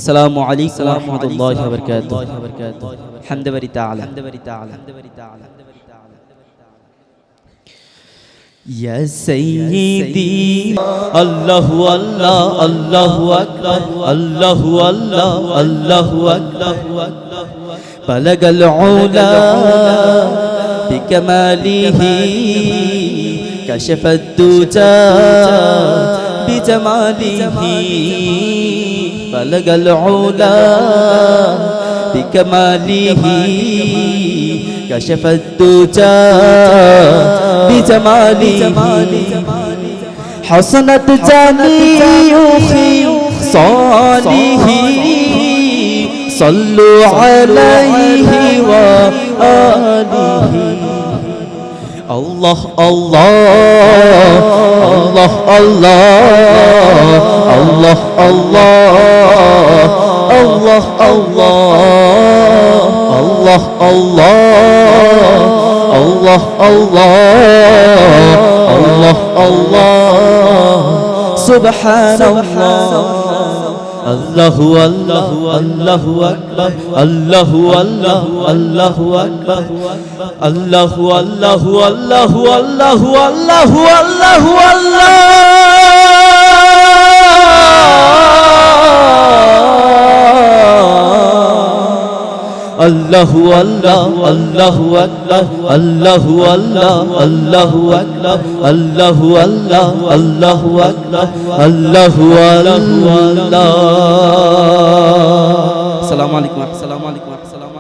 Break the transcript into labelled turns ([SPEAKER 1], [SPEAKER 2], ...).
[SPEAKER 1] আসসালামু আলাইকুম ওয়া রাহমাতুল্লাহি ওয়া বারাকাতুহু হামদাবারি তাআলা ইয়া সাইয়্যিদি আল্লাহু আল্লাহ আল্লাহু আকবার আল্লাহু আল্লাহ আল্লাহু আকবার বালাগাল উলা বিকামালিহি কাশাফাদ দুজা বিজামালিহি বালাগাল উলা বিকামালিহি কাশাফাদ দুজা বিজামালিহি হাসানাত জামিউ খিসালিহি সাল্লু আলাইহি ওয়া আলিহি আল্লাহ আল্লাহ আল্লাহ আল্লাহ আল্লাহ আল্লাহ আল্লাহ আল্লাহ আল্লাহ আল্লাহ আল্লাহ আল্লাহ সুবহানাল্লাহ আল্লাহু আল্লাহু আল্লাহু আকবার আল্লাহু আল্লাহু আল্লাহু আকবার আল্লাহু আল্লাহু আল্লাহু আল্লাহু আল্লাহু আল্লাহু আল্লাহ Allahu Allah Allahu Akbar Allahu Allah Allahu Akbar Allahu Allah Allahu Akbar Allahu Allah Assalamu alaikum